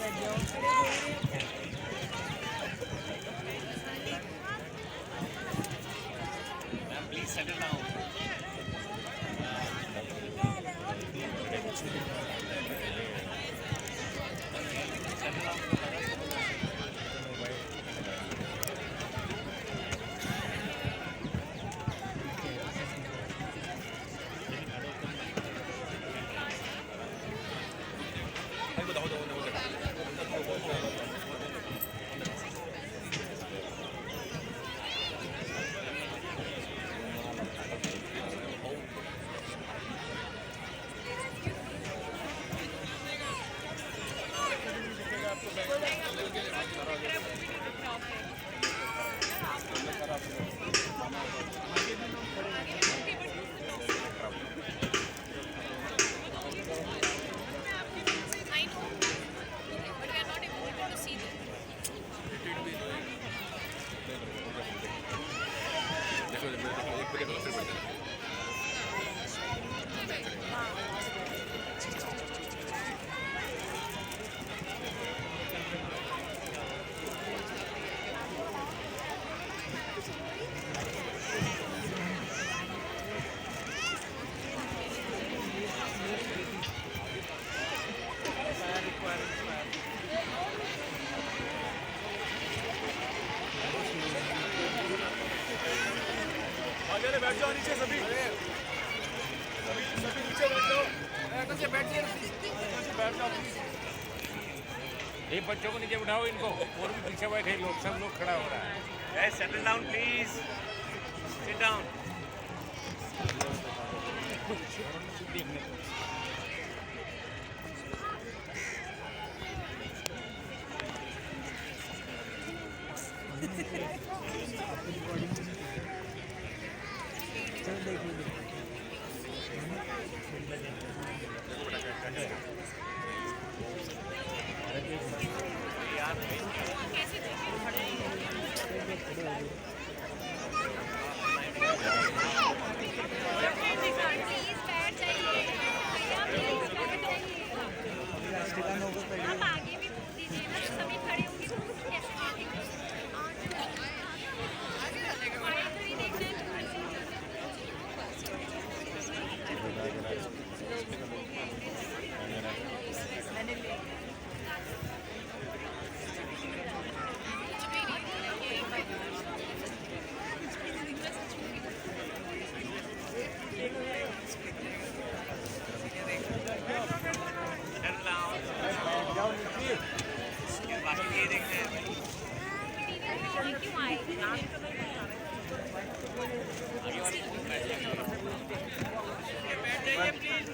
Ma'am, please settle down. Settle down. I know, but we are not able to see them. आगे बैठ जाओ नीचे सभी सभी नीचे बैठ जाओ से बैठ जाइए बैठ जाओ ये बच्चों को नीचे उठाओ इनको और भी पीछे बैठे लोग सब लोग खड़ा हो रहा है Guys, settle down, please. Sit down. कैसे प्लीज बैठ जाइए भैया, प्लीज बैठ जाइए। आप आगे भी बोल दीजिए ना, तो सभी खड़े होंगे तो कैसे देखेंगे? हमारे तो ही देखना Settle down. बाकी ये देखते हैं. है क्यों आए? बैठ जाइए, please.